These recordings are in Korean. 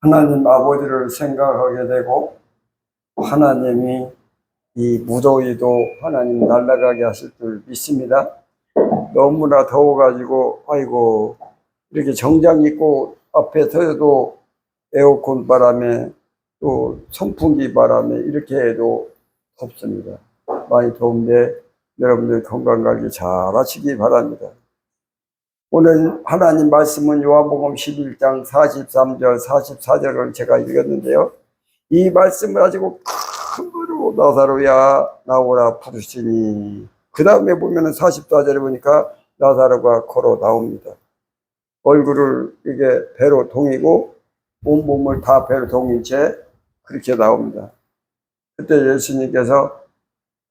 하나님 아버지를 생각하게 되고, 하나님이 이 무더위도 하나님 날아가게 하실 줄 믿습니다. 너무나 더워가지고 아이고 이렇게 정장 입고 앞에 서도 에어컨 바람에 또 선풍기 바람에 이렇게 해도 덥습니다. 많이 더운데 여러분들 건강 관리 잘 하시기 바랍니다. 오늘 하나님 말씀은 요한복음 11장 43절 44절을 제가 읽었는데요. 이 말씀을 가지고 큰 소리로 나사로야 나오라 부르시니, 그 다음에 보면은 44절에 보니까 나사로가 걸어 나옵니다. 얼굴을 이게 배로 동이고 온몸을 다 배로 동인 채 그렇게 나옵니다. 그때 예수님께서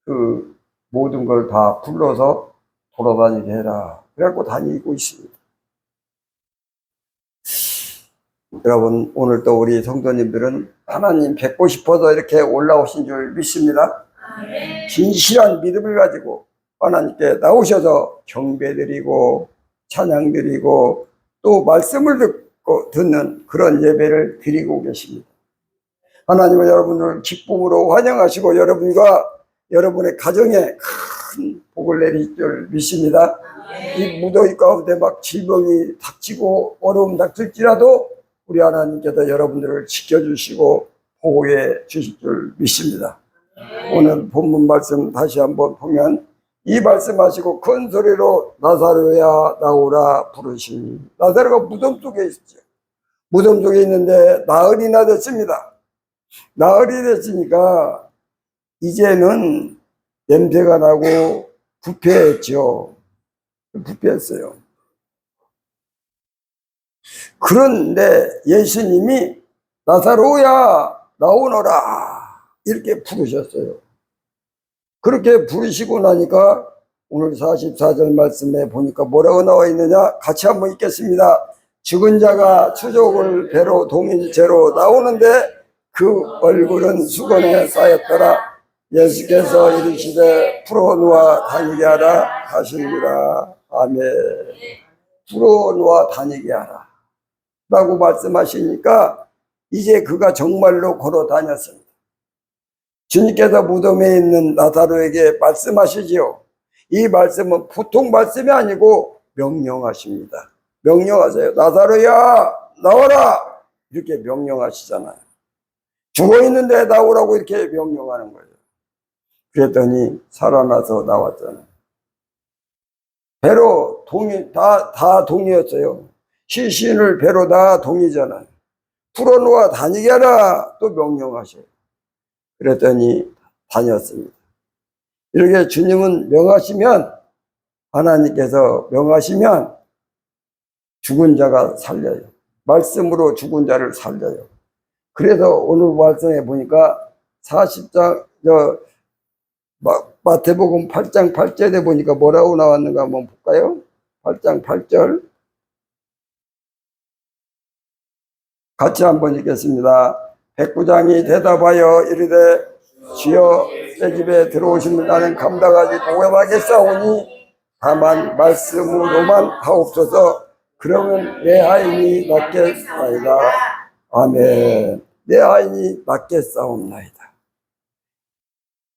그 모든 걸 다 불러서 돌아다니게 해라 그래갖고 다니고 있습니다. 여러분, 오늘 또 우리 성도님들은 하나님 뵙고 싶어서 이렇게 올라오신 줄 믿습니다. 진실한 믿음을 가지고 하나님께 나오셔서 경배드리고 찬양드리고 또 말씀을 듣는 그런 예배를 드리고 계십니다. 하나님은 여러분을 기쁨으로 환영하시고 여러분과 여러분의 가정에 큰 복을 내릴 줄 믿습니다. 이 무더위 가운데 막 질병이 닥치고 어려움 닥칠지라도 우리 하나님께서 여러분들을 지켜주시고 보호해 주실 줄 믿습니다. 오늘 본문 말씀 다시 한번 보면, 이 말씀하시고 큰 소리로 나사로야 나오라 부르시니, 나사로가 무덤 속에 있죠. 무덤 속에 있는데 나흘이나 됐습니다. 나흘이 됐으니까 이제는 냄새가 나고 부패했죠. 부패했어요. 그런데 예수님이 나사로야 나오너라 이렇게 부르셨어요. 그렇게 부르시고 나니까 오늘 44절 말씀에 보니까 뭐라고 나와 있느냐, 같이 한번 읽겠습니다. 죽은 자가 추족을 배로 동인 채로 나오는데 그 얼굴은 수건에 쌓였더라. 예수께서 이르시되 풀어놓아 다니게 하라 하시니라. 아멘. 풀어놓아 다니게 하라 라고 말씀하시니까 이제 그가 정말로 걸어 다녔습니다. 주님께서 무덤에 있는 나사로에게 말씀하시지요. 이 말씀은 보통 말씀이 아니고 명령하십니다. 명령하세요. 나사로야 나와라 이렇게 명령하시잖아요. 죽어있는데 나오라고 이렇게 명령하는 거예요. 그랬더니 살아나서 나왔잖아요. 배로 동이 다 동이었어요. 시신을 배로 다 동이잖아요. 풀어놓아 다니게 하라 또 명령하셔요. 그랬더니 다녔습니다. 이렇게 주님은 명하시면, 하나님께서 명하시면 죽은 자가 살려요. 말씀으로 죽은 자를 살려요. 그래서 오늘 말씀에 보니까 40장 마태복음 8장 8절에 보니까 뭐라고 나왔는가 한번 볼까요? 8장 8절 같이 한번 읽겠습니다. 백부장이 대답하여 이르되 주여 내 집에 들어오시면 나는 감당하지 못하겠사오니 다만 말씀으로만 하옵소서. 그러면 내 하인이 낫겠나이다. 아멘. 내 하인이 낫겠사옵나이다.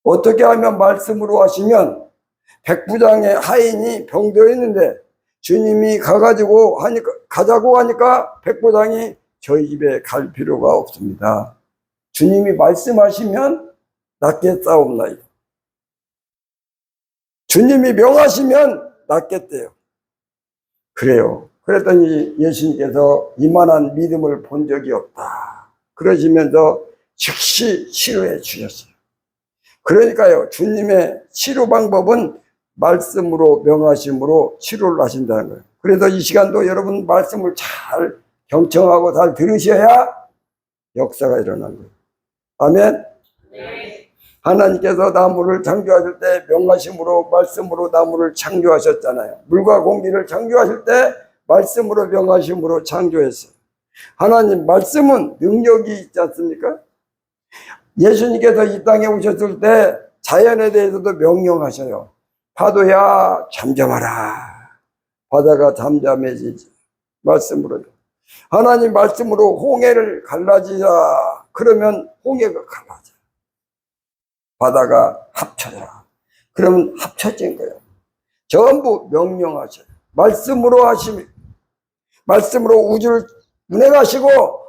어떻게 하면 말씀으로 하시면, 백부장의 하인이 병들어 있는데 주님이 가자고 하니까 백부장이 저희 집에 갈 필요가 없습니다. 주님이 말씀하시면 낫겠사옵나이다. 주님이 명하시면 낫겠대요. 그래요. 그랬더니 예수님께서 이만한 믿음을 본 적이 없다 그러시면서 즉시 치료해 주셨어요. 그러니까요, 주님의 치료 방법은 말씀으로 명하심으로 치료를 하신다는 거예요. 그래서 이 시간도 여러분 말씀을 잘 경청하고 잘 들으셔야 역사가 일어나는 거예요. 아멘. 네. 하나님께서 나무를 창조하실 때 명하심으로 말씀으로 나무를 창조하셨잖아요. 물과 공기를 창조하실 때 말씀으로 명하심으로 창조했어요. 하나님 말씀은 능력이 있지 않습니까? 예수님께서 이 땅에 오셨을 때 자연에 대해서도 명령하셔요. 파도야 잠잠하라. 바다가 잠잠해지지. 말씀으로요. 하나님 말씀으로 홍해를 갈라지자. 그러면 홍해가 갈라져. 바다가 합쳐져라. 그러면 합쳐진 거예요. 전부 명령하셔요. 말씀으로 하시며, 말씀으로 우주를 운행하시고,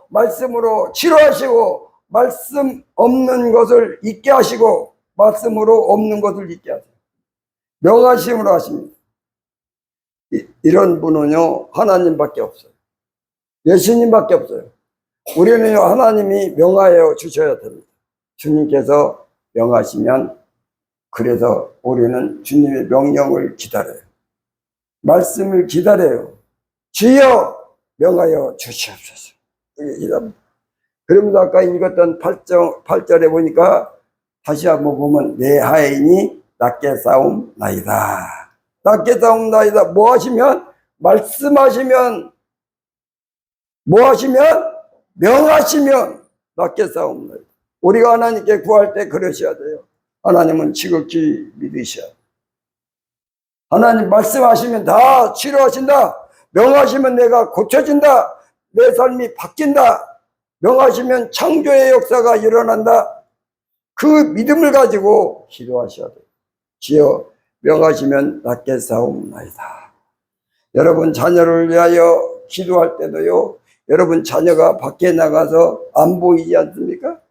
말씀으로 치료하시고, 말씀 없는 것을 있게 하시고, 말씀으로 없는 것을 있게 하세요. 명하심으로 하십니다. 이런 분은요, 하나님밖에 없어요. 예수님밖에 없어요. 우리는요, 하나님이 명하여 주셔야 됩니다. 주님께서 명하시면, 그래서 우리는 주님의 명령을 기다려요. 말씀을 기다려요. 주여 명하여 주시옵소서. 그러면서 아까 읽었던 8절에 보니까 다시 한번 보면 내 하인이 낮게 싸움나이다. 낮게 싸움나이다. 뭐 하시면? 말씀하시면, 뭐 하시면? 명하시면 낮게 싸움나이다. 우리가 하나님께 구할 때 그러셔야 돼요. 하나님은 지극히 믿으셔야 돼요. 하나님 말씀하시면 다 치료하신다. 명하시면 내가 고쳐진다. 내 삶이 바뀐다. 명하시면 창조의 역사가 일어난다. 그 믿음을 가지고 기도하셔야 돼요. 주여 명하시면 낮게 싸움나이다. 여러분 자녀를 위하여 기도할 때도요, 여러분 자녀가 밖에 나가서 안 보이지 않습니까?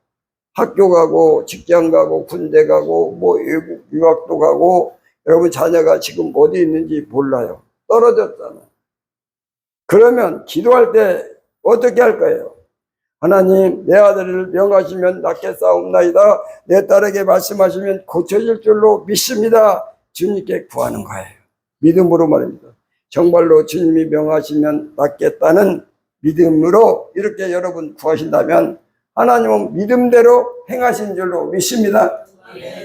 학교 가고 직장 가고 군대 가고 뭐 외국 유학도 가고, 여러분 자녀가 지금 어디 있는지 몰라요. 떨어졌잖아요. 그러면 기도할 때 어떻게 할 거예요? 하나님 내 아들을 명하시면 낮게 싸움나이다. 내 딸에게 말씀하시면 고쳐질 줄로 믿습니다. 주님께 구하는 거예요. 믿음으로 말입니다. 정말로 주님이 명하시면 낫겠다는 믿음으로 이렇게 여러분 구하신다면 하나님은 믿음대로 행하신 줄로 믿습니다.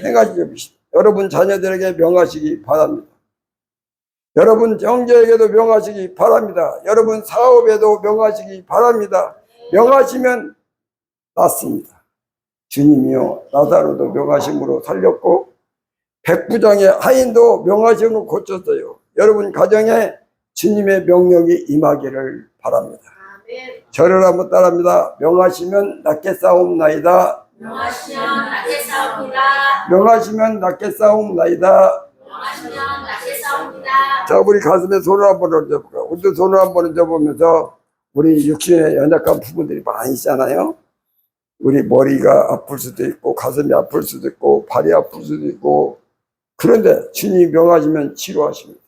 행하신 줄로 믿습니다. 여러분 자녀들에게 명하시기 바랍니다. 여러분 형제에게도 명하시기 바랍니다. 여러분 사업에도 명하시기 바랍니다. 명하시면 낫습니다. 주님이요 나사로도 명하심으로 살렸고 백부장의 하인도 명하심으로 고쳤어요. 여러분 가정에 주님의 명령이 임하기를 바랍니다. 저를 한번 따라합니다. 명하시면 낫게 싸움나이다. 명하시면 낮게 싸웁니다. 명하시면 낫게 싸움나이다. 명하시면 낮게 싸웁니다. 자, 우리 가슴에 손을 한번 얹어볼까? 우리도 손을 한번 얹어보면서 우리 육신에 연약한 부분들이 많이 있잖아요. 우리 머리가 아플 수도 있고 가슴이 아플 수도 있고 발이 아플 수도 있고, 그런데 주님이 명하시면 치료하십니다.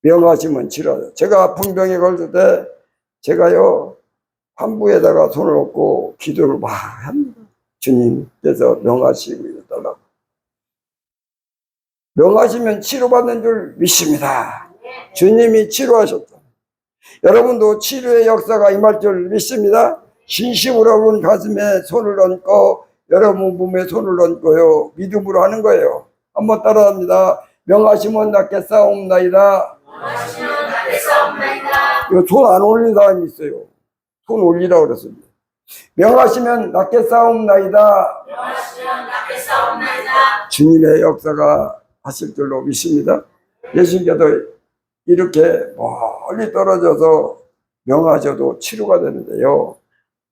명하시면 치료하세요. 제가 아픈 병에 걸릴 때 제가요 환부에다가 손을 얹고 기도를 막 합니다. 주님께서 명하시고 달라고. 명하시면 치료받는 줄 믿습니다. 주님이 치료하셨다. 여러분도 치료의 역사가 임할 줄 믿습니다. 진심으로 여러분 가슴에 손을 얹고 여러분 몸에 손을 얹고요 믿음으로 하는 거예요. 한번 따라합니다. 명하시면 낫게 싸움나이다. 명하시면 낮게 싸웁니다. 이거 손 안 올린 사람이 있어요. 손 올리라고 그랬습니다. 명하시면 낫게 싸움나이다. 명하시면 낮게 싸웁니다. 주님의 역사가 하실 줄로 믿습니다. 예수님께서 이렇게 멀리 떨어져서 명하셔도 치료가 되는데요.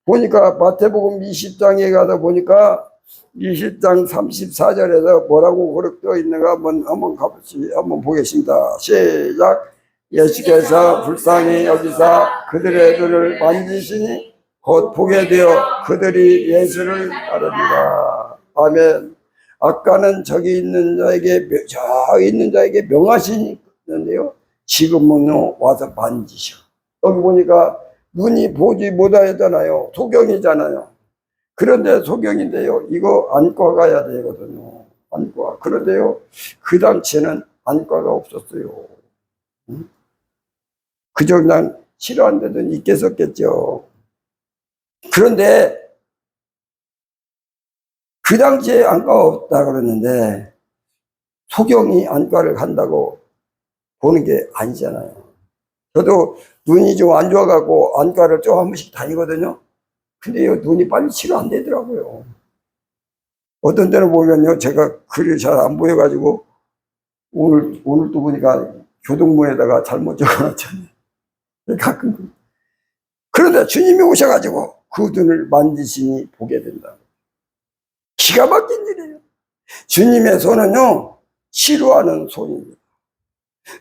보니까 마태복음 20장에 가서 보니까 20장 34절에서 뭐라고 그렇게 있는가 한번 가보시 한번 보겠습니다. 시작. 예수께서 불쌍히 여기사 그들의 눈을 만지시니 곧 보게 되어 그들이 예수를 따릅니다. 아멘. 아까는 저기 있는 자에게 명하시는데요. 지금은 와서 만지셔. 여기 보니까 눈이 보지 못하잖아요. 소경이잖아요. 그런데 소경인데요. 이거 안과 가야 되거든요. 안과. 그런데요. 그 당시에는 안과가 없었어요. 그저 그냥 치료한 데도 있겠었겠죠. 그런데 그 당시에 안과가 없다 그러는데 소경이 안과를 간다고 보는 게 아니잖아요. 저도 눈이 좀 안 좋아갖고 안과를 좀 한 번씩 다니거든요. 근데 눈이 빨리 치료 안 되더라고요. 어떤 때는 보면요, 제가 글이 잘 안 보여가지고 오늘 또 보니까 교동문에다가 잘못 적어놨잖아요. 가끔. 그런데 주님이 오셔가지고 그 눈을 만지시니 보게 된다. 기가 막힌 일이에요. 주님의 손은요, 치료하는 손입니다.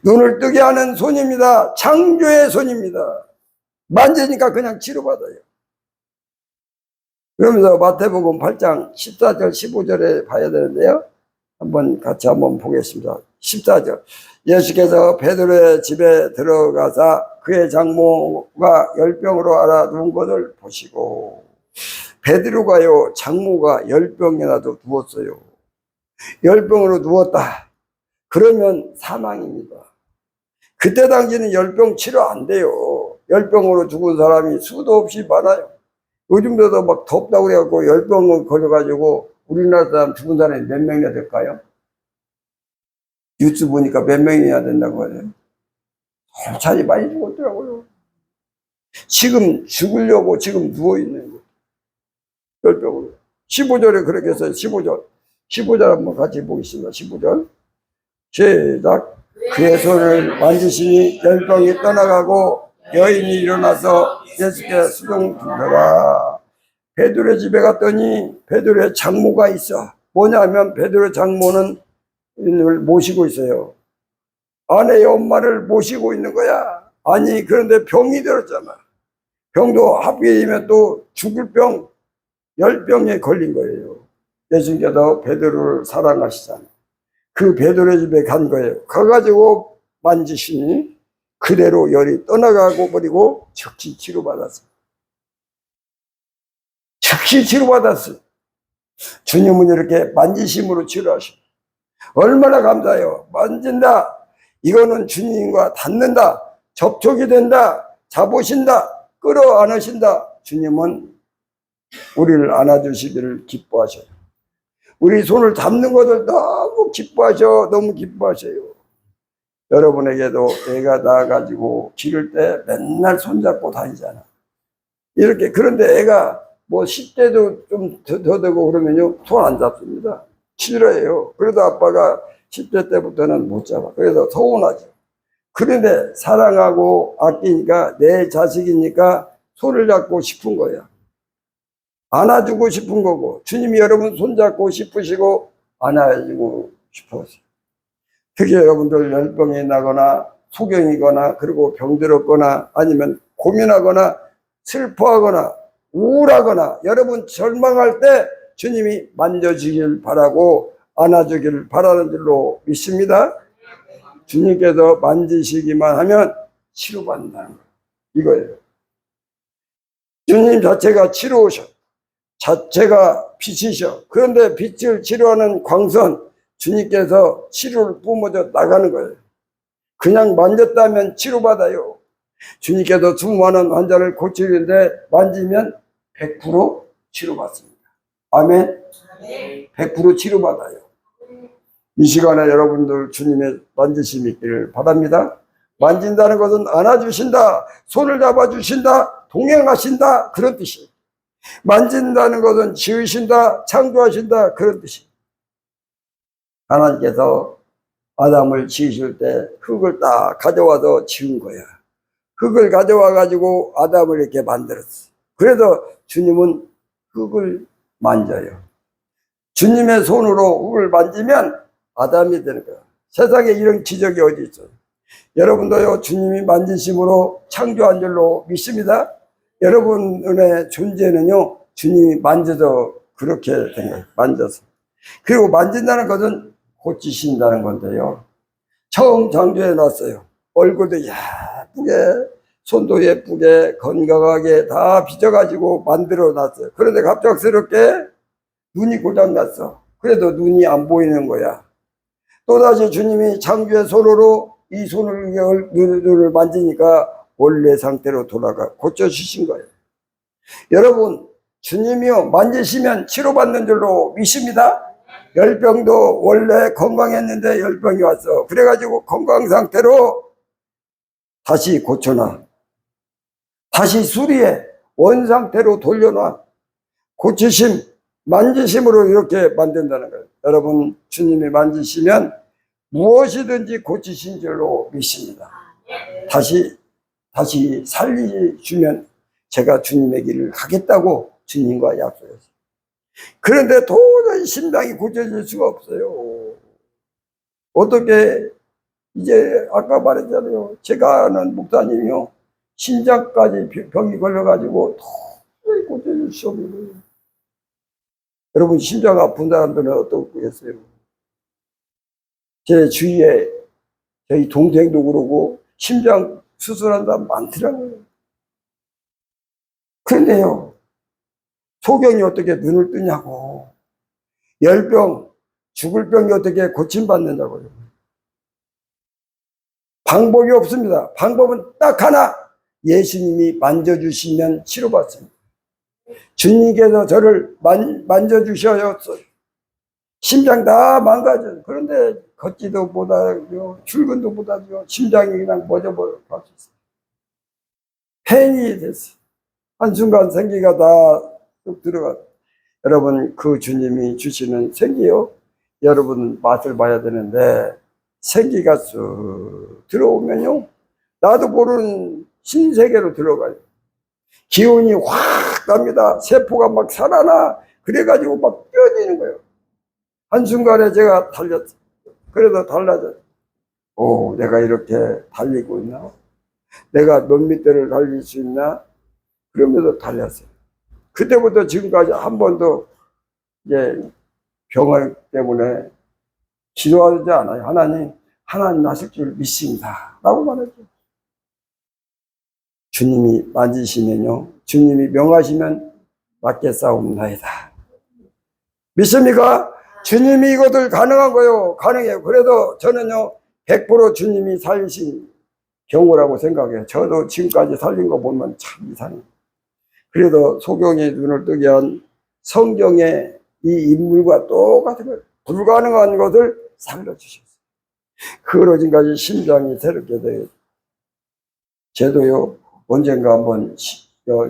눈을 뜨게 하는 손입니다. 창조의 손입니다. 만지니까 그냥 치료받아요. 그러면서 마태복음 8장 14절 15절에 봐야 되는데요. 같이 한번 보겠습니다. 14절. 예수께서 베드로의 집에 들어가사 그의 장모가 열병으로 알아누운 것을 보시고, 베드로가요, 장모가 열병이라도 누웠어요. 열병으로 누웠다. 그러면 사망입니다. 그때 당시는 열병 치료 안 돼요. 열병으로 죽은 사람이 수도 없이 많아요. 요즘도 막 덥다고 그래갖고 열병을 걸려가지고 우리나라 사람 죽은 사람이 몇 명이나 될까요? 뉴스 보니까 몇 명이나 된다고 하네요. 차이 많이 죽었더라고요. 지금 죽으려고 지금 누워있는 거예요. 열병으로. 15절에 그렇게 해서 15절. 15절 한번 같이 보겠습니다. 15절. 시작. 그의 손을 만지시니 열병이 떠나가고 여인이 일어나서 예수께 수동 들더라. 베드로의 집에 갔더니 베드로의 장모가 있어. 뭐냐면 베드로의 장모는 모시고 있어요. 아내의 엄마를 모시고 있는 거야. 아니, 그런데 병이 들었잖아. 병도 하필이면 또 죽을 병, 열병에 걸린 거예요. 예수님께서 베드로를 사랑하시잖아요. 그 베드로의 집에 간 거예요. 가가지고 만지시니 그대로 열이 떠나가고 버리고 즉시 치료받았어요. 즉시 치료받았어요. 주님은 이렇게 만지심으로 치료하셔. 얼마나 감사해요. 만진다. 이거는 주님과 닿는다. 접촉이 된다. 잡으신다. 끌어안으신다. 주님은 우리를 안아주시기를 기뻐하셔요. 우리 손을 잡는 것을 너무 기뻐하셔. 너무 기뻐하셔요. 여러분에게도 애가 낳아가지고 기를 때 맨날 손잡고 다니잖아. 이렇게. 그런데 애가 뭐 10대도 좀 더 되고 그러면요, 손 안 잡습니다. 싫어해요. 그래도 아빠가 10대 때부터는 못 잡아. 그래서 서운하죠. 그런데 사랑하고 아끼니까 내 자식이니까 손을 잡고 싶은 거야. 안아주고 싶은 거고, 주님이 여러분 손잡고 싶으시고 안아주고 싶었어요. 특히 여러분들 열병이 나거나 소경이거나 그리고 병들었거나 아니면 고민하거나 슬퍼하거나 우울하거나 여러분 절망할 때 주님이 만져주길 바라고 안아주길 바라는 줄로 믿습니다. 주님께서 만지시기만 하면 치료받는다는 거예요. 이거예요. 주님 자체가 치료오셔. 자체가 빛이셔. 그런데 빛을 치료하는 광선, 주님께서 치료를 뿜어져 나가는 거예요. 그냥 만졌다면 치료받아요. 주님께서 수많은 환자를 고치는데 만지면 100% 치료받습니다. 아멘. 100% 치료받아요. 이 시간에 여러분들 주님의 만지심이 있기를 바랍니다. 만진다는 것은 안아주신다, 손을 잡아주신다, 동행하신다, 그런 뜻이에요. 만진다는 것은 지으신다, 창조하신다, 그런 뜻이에요. 하나님께서 아담을 지으실 때 흙을 딱 가져와서 지은 거야. 흙을 가져와 가지고 아담을 이렇게 만들었어. 그래서 주님은 흙을 만져요. 주님의 손으로 흙을 만지면 아담이 되는 거야. 세상에 이런 기적이 어디 있어요? 여러분도요, 주님이 만지심으로 창조한 줄로 믿습니다. 여러분의 존재는요, 주님이 만져서 그렇게 된 거예요. 만져서. 그리고 만진다는 것은 고치신다는 건데요. 처음 창조해 놨어요. 얼굴도 예쁘게, 손도 예쁘게, 건강하게 다 빚어가지고 만들어 놨어요. 그런데 갑작스럽게 눈이 고장났어. 그래도 눈이 안 보이는 거야. 또다시 주님이 창조의 손으로 이 눈을 만지니까 원래 상태로 돌아가 고쳐주신 거예요. 여러분, 주님이요, 만지시면 치료받는 줄로 믿습니다. 열병도 원래 건강했는데 열병이 왔어. 그래가지고 건강 상태로 다시 고쳐놔. 다시 수리해. 원 상태로 돌려놔. 고치심, 만지심으로 이렇게 만든다는 거예요. 여러분, 주님이 만지시면 무엇이든지 고치신 줄로 믿습니다. 다시 다시 살려주면 제가 주님의 길을 가겠다고 주님과 약속했어요. 그런데 도저히 심장이 고쳐질 수가 없어요. 어떻게, 이제 아까 말했잖아요. 제가 아는 목사님이요, 심장까지 병이 걸려가지고 도저히 고쳐질 수 없는 거예요. 여러분, 심장 아픈 사람들은 어떻겠어요? 제 주위에 저희 동생도 그러고 심장 수술한 사람 많더라고요. 그런데요, 소경이 어떻게 눈을 뜨냐고. 열병, 죽을 병이 어떻게 고침받는다고요. 방법이 없습니다. 방법은 딱 하나, 예수님이 만져주시면 치료받습니다. 주님께서 저를 만져주셔요. 심장 다 망가져요. 그런데 걷지도 못하죠. 출근도 못하죠. 심장이 그냥 멎어버려. 팬이 됐어요. 한순간 생기가 다 뚝 들어가. 여러분, 그 주님이 주시는 생기요, 여러분 맛을 봐야 되는데, 생기가 쑥 들어오면요, 나도 모르는 신세계로 들어가요. 기운이 확 납니다. 세포가 막 살아나. 그래가지고 막 뼈지는 거예요. 한순간에 제가 달렸어요. 그래도 달라져요. 오, 내가 이렇게 달리고 있나? 내가 몇 미터를 달릴 수 있나? 그러면서 달렸어요. 그때부터 지금까지 한 번도 이제 병을 때문에 기도하지 않아요. 하나님 하실 줄 믿습니다. 라고 말했죠. 주님이 만지시면요, 주님이 명하시면 낫게 싸움나이다. 믿습니까? 주님이 이것을 가능한 거요. 가능해요. 그래도 저는요, 100% 주님이 살리신 경우라고 생각해요. 저도 지금까지 살린 거 보면 참 이상해요. 그래도 소경의 눈을 뜨게 한 성경의 이 인물과 똑같은 거예요. 불가능한 것을 살려주셨어요. 그로 지금까지 심장이 새롭게 돼요. 저도요, 언젠가 한번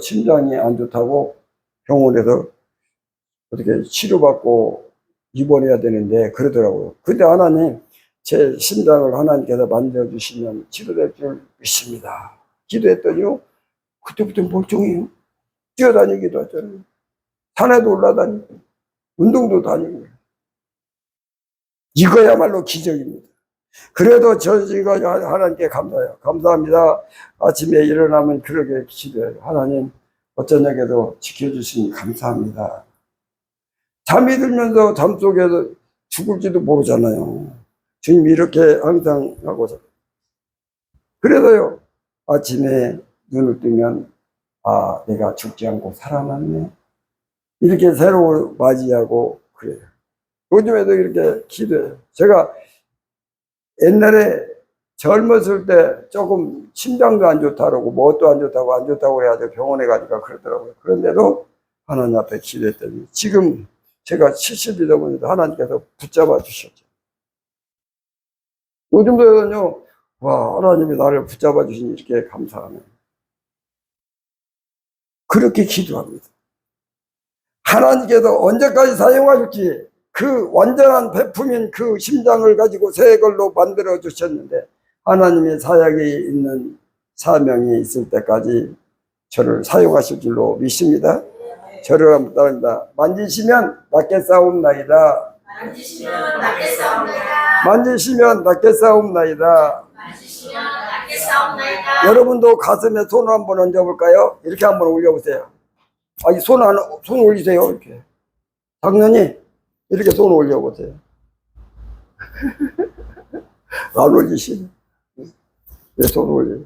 심장이 안 좋다고 병원에서 어떻게 치료받고 입원해야 되는데 그러더라고요. 근데 하나님, 제 심장을 하나님께서 만져주시면 치료될 줄 믿습니다. 기도했더니요, 그때부터 멀쩡해요. 뛰어다니기도 하잖아요. 산에도 올라다니고 운동도 다니고. 이거야말로 기적입니다. 그래도 저희가 하나님께 감사해요. 감사합니다. 아침에 일어나면 그렇게 기도해요. 하나님, 어쩌냐게도 지켜주시니 감사합니다. 잠이 들면서 잠 속에서 죽을지도 모르잖아요. 주님이 이렇게 항상 하고서. 그래서요, 아침에 눈을 뜨면, 아, 내가 죽지 않고 살아났네. 이렇게 새로 맞이하고 그래요. 요즘에도 이렇게 기도해요. 제가 옛날에 젊었을 때 조금 심장도 안 좋다고, 뭣도 안 좋다고 해야죠. 병원에 가니까 그러더라고요. 그런데도 하나님 앞에 기도했더니 지금 제가 70이 넘었는데 하나님께서 붙잡아 주셨죠. 요즘도요, 와, 하나님이 나를 붙잡아 주시니 이렇게 감사하네. 그렇게 기도합니다. 하나님께서 언제까지 사용하실지, 그 완전한 베품인 그 심장을 가지고 새 걸로 만들어 주셨는데, 하나님의 사역에 있는 사명이 있을 때까지 저를 사용하실 줄로 믿습니다. 저를 한번 따릅니다. 만지시면 낫게 싸움나이다. 만지시면 낫게 싸움나이다. 만지시면 낫게 싸움나이다. 만지시면 낫게 싸움나이다. 여러분도 가슴에 손을 한번 얹어볼까요? 이렇게 한번 올려보세요. 아니, 손 올리세요. 이렇게. 당연히 이렇게 손 올려보세요. 안 올리시네. 네, 손 올려요.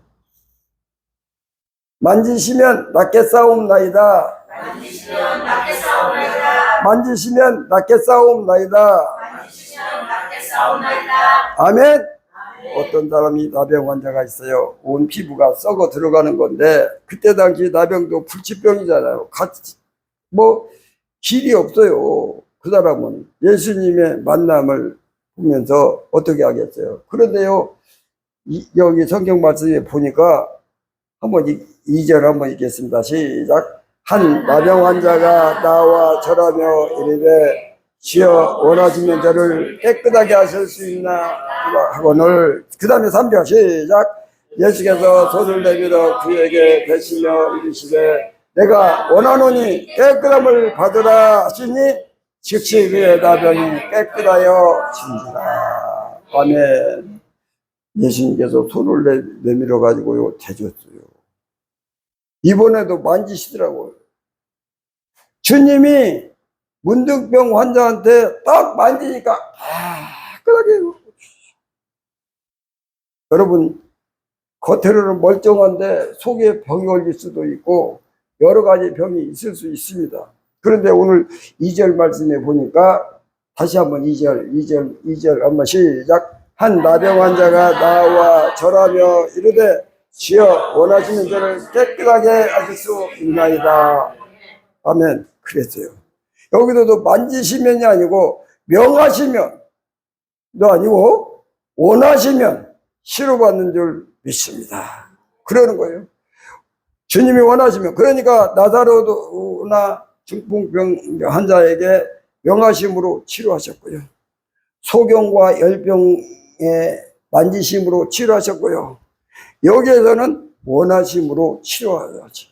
만지시면 낫게 싸움나이다. 만지시면 낫게 싸움나이다. 만지시면 낫게 싸움나이다. 만지시면 낫게 싸움나이다. 아멘. 어떤 사람이 나병 환자가 있어요. 온 피부가 썩어 들어가는 건데, 그때 당시 나병도 불치병이잖아요. 같이 길이 없어요. 그 사람은 예수님의 만남을 보면서 어떻게 하겠어요. 그런데요, 여기 성경 말씀에 보니까 한번 2절 한번 읽겠습니다. 시작. 한 나병 환자가 나와 절하며 이르되 주여 원하시면 저를 깨끗하게 하실 수 있나 하거늘. 그 다음에 3절 시작. 예수께서 손을 내밀어 그에게 대시며 이르시되 내가 원하노니 깨끗함을 받으라 하시니 즉시 그의 나병이 깨끗하여 진지라. 아멘. 예수님께서 손을 내밀어 가지고요 대줬어요. 이번에도 만지시더라고요. 주님이 문둥병 환자한테 딱 만지니까 깨끗하게. 여러분 겉으로는 멀쩡한데 속에 병이 걸릴 수도 있고 여러 가지 병이 있을 수 있습니다. 그런데 오늘 2절 말씀에 보니까 다시 한번 2절 한번 시작. 한 나병 환자가 나와 절하며 이르되 주여 원하시는 저를 깨끗하게 하실 수 있나이다. 아멘. 그랬어요. 여기서도 만지시면이 아니고 명하시면도 아니고 원하시면 치료받는 줄 믿습니다. 그러는 거예요. 주님이 원하시면. 그러니까 나사로나 중풍병 환자에게 명하심으로 치료하셨고요. 소경과 열병에 만지심으로 치료하셨고요. 여기에서는 원하심으로 치료하셨죠.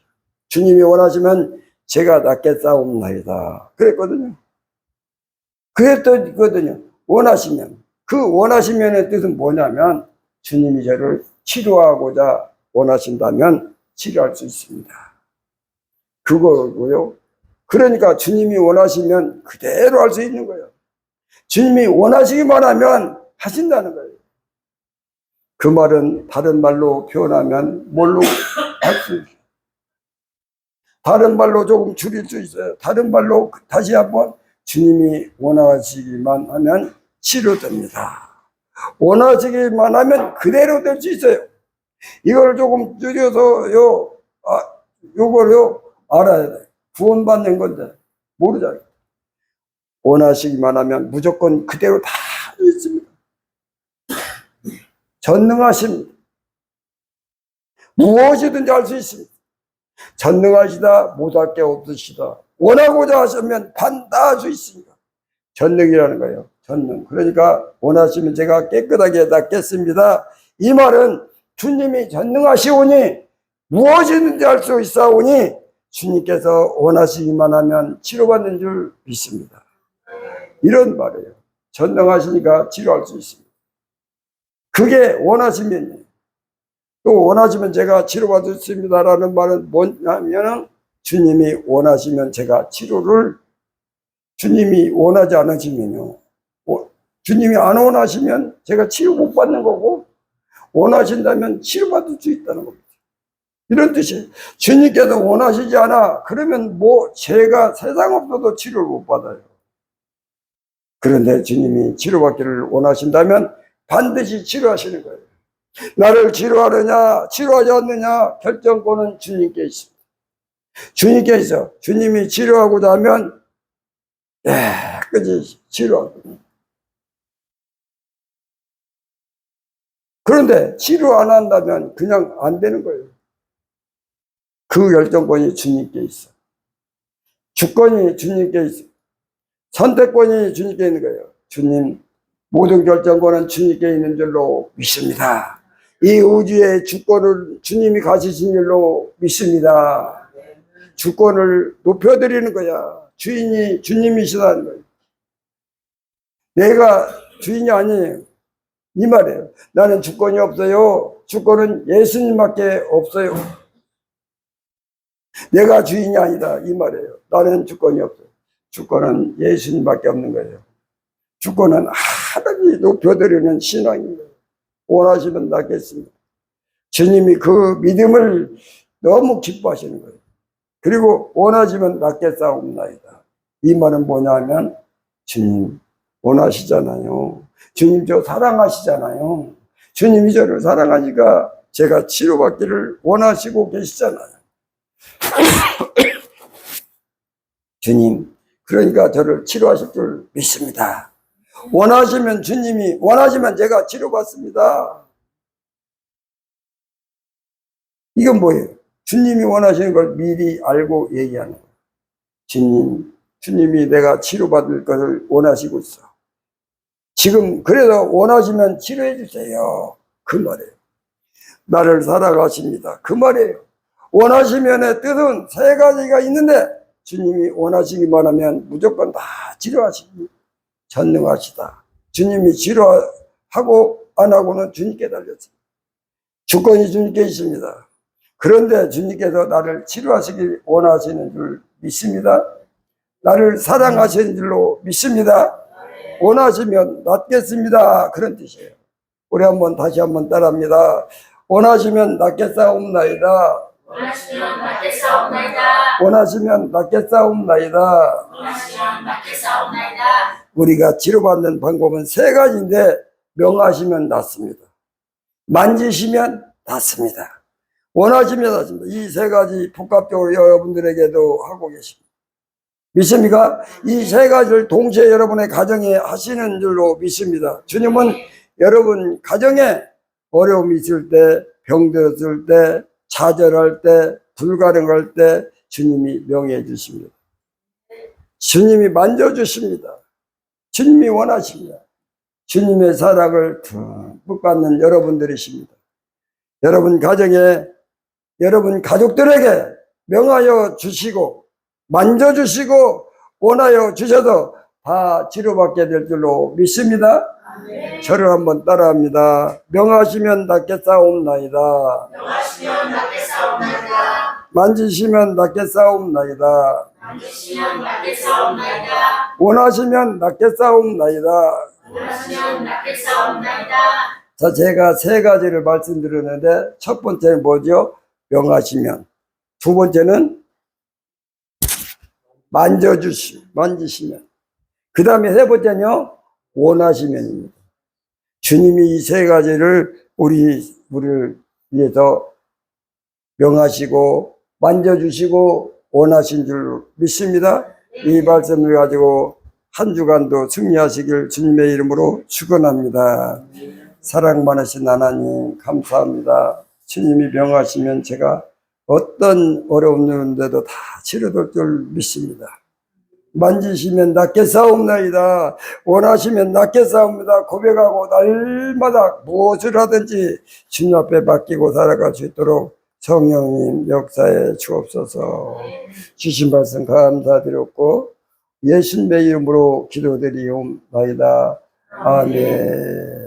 주님이 원하시면 제가 낫겠사옵나이다. 그랬거든요. 그랬거든요. 원하시면. 그 원하시면의 뜻은 뭐냐면 주님이 저를 치료하고자 원하신다면 치료할 수 있습니다. 그거고요. 그러니까 주님이 원하시면 그대로 할 수 있는 거예요. 주님이 원하시기만 하면 하신다는 거예요. 그 말은 다른 말로 표현하면 뭘로 할 수 있어요? 다른 말로 조금 줄일 수 있어요. 다른 말로 다시 한번 주님이 원하시기만 하면 치료됩니다. 원하시기만 하면 그대로 될 수 있어요. 이걸 조금 줄여서요, 요거요 알아야 돼. 구원받는 건데 모르잖아요. 원하시기만 하면 무조건 그대로 다 있습니다. 전능하십니다. 무엇이든지 할 수 있습니다. 전능하시다, 못할 게 없으시다. 원하고자 하시면 반 다 할 수 있습니다. 전능이라는 거예요. 전능. 그러니까 원하시면 제가 깨끗하게 낫겠습니다. 이 말은 주님이 전능하시오니 무엇이든지 할 수 있사오니 주님께서 원하시기만 하면 치료받는 줄 믿습니다. 이런 말이에요. 전능하시니까 치료할 수 있습니다. 그게 원하시면이에요. 또 원하시면 제가 치료받습니다라는 말은 뭐냐면 주님이 원하시면 제가 치료를, 주님이 원하지 않으시면요, 주님이 안 원하시면 제가 치료 못 받는 거고, 원하신다면 치료받을 수 있다는 겁니다. 이런 뜻이에요. 주님께서 원하시지 않아 그러면 뭐 제가 세상 없어도 치료를 못 받아요. 그런데 주님이 치료받기를 원하신다면 반드시 치료하시는 거예요. 나를 치료하느냐 치료하지 않느냐 결정권은 주님께 있습니다. 주님께 있어. 주님이 치료하고자 하면 끝이 치료하고. 그런데 치료 안 한다면 그냥 안 되는 거예요. 그 결정권이 주님께 있어. 주권이 주님께 있어. 선택권이 주님께 있는 거예요. 주님, 모든 결정권은 주님께 있는 줄로 믿습니다. 이 우주의 주권을 주님이 가지신 줄로 믿습니다. 주권을 높여드리는 거야. 주인이 주님이시다는 거예요. 내가 주인이 아니에요. 이 말이에요. 나는 주권이 없어요. 주권은 예수님밖에 없어요. 내가 주인이 아니다. 이 말이에요. 나는 주권이 없어요. 주권은 예수님밖에 없는 거예요. 주권은 하나님이 높여드리는 신앙입니다. 원하시면 낫겠습니다. 주님이 그 믿음을 너무 기뻐하시는 거예요. 그리고 원하시면 낫겠사옵나이다. 이 말은 뭐냐면 주님 원하시잖아요. 주님 저 사랑하시잖아요. 주님이 저를 사랑하니까 제가 치료받기를 원하시고 계시잖아요. 주님, 그러니까 저를 치료하실 줄 믿습니다. 원하시면 주님이, 원하시면 제가 치료받습니다. 이건 뭐예요? 주님이 원하시는 걸 미리 알고 얘기하는 거예요. 주님이 내가 치료받을 것을 원하시고 있어. 지금 그래서 원하시면 치료해 주세요. 그 말이에요. 나를 살아가십니다. 그 말이에요. 원하시면의 뜻은 세 가지가 있는데 주님이 원하시기만 하면 무조건 다 치료하시기 전능하시다. 주님이 치료하고 안 하고는 주님께 달렸습니다. 주권이 주님께 있습니다. 그런데 주님께서 나를 치료하시기 원하시는 줄 믿습니다. 나를 사랑하시는 줄로 믿습니다. 원하시면 낫겠습니다. 그런 뜻이에요. 우리 다시 한번 따라합니다. 원하시면 낫겠사옵나이다. 원하시면 낫겠사옵나이다. 원하시면 낫겠사옵나이다. 원하시면 낫겠사옵나이다. 우리가 치료받는 방법은 세 가지인데 명하시면 낫습니다. 만지시면 낫습니다. 원하시면 낫습니다. 이 세 가지 복합적으로 여러분들에게도 하고 계십니다. 믿습니까? 이 세 가지를 동시에 여러분의 가정에 하시는 줄로 믿습니다. 주님은 여러분 가정에 어려움이 있을 때, 병들었을 때, 좌절할 때, 불가능할 때 주님이 명해 주십니다. 주님이 만져주십니다. 주님이 원하십니다. 주님의 사랑을 듬뿍 받는 여러분들이십니다. 여러분 가정에, 여러분 가족들에게 명하여 주시고 만져주시고 원하여 주셔서 다 치료받게 될 줄로 믿습니다. 저를 한번 따라합니다. 명하시면 낫겠사옵나이다. 명하시면 낫겠사옵나이다. 만지시면 낫겠사옵나이다. 만지시면 낫겠사옵나이다. 원하시면 낫겠사옵나이다. 원하시면 낫겠사옵나이다. 자, 제가 세 가지를 말씀드렸는데 첫 번째는 뭐죠? 명하시면. 두 번째는 만지시면. 그 다음에 세 번째는요, 원하시면입니다. 주님이 이 세 가지를 우리를 위해서 명하시고 만져주시고 원하신 줄 믿습니다. 이 말씀을 가지고 한 주간도 승리하시길 주님의 이름으로 축원합니다. 사랑 많으신 하나님 감사합니다. 주님이 명하시면 제가 어떤 어려움인데도 다 치료될 줄 믿습니다. 만지시면 낫겠사옵나이다. 원하시면 낫겠사옵니다. 고백하고 날마다 무엇을 하든지 주님 앞에 맡기고 살아갈 수 있도록 성령님 역사에 주옵소서. 주신 말씀 감사드렸고 예수님의 이름으로 기도드리옵나이다. 아멘.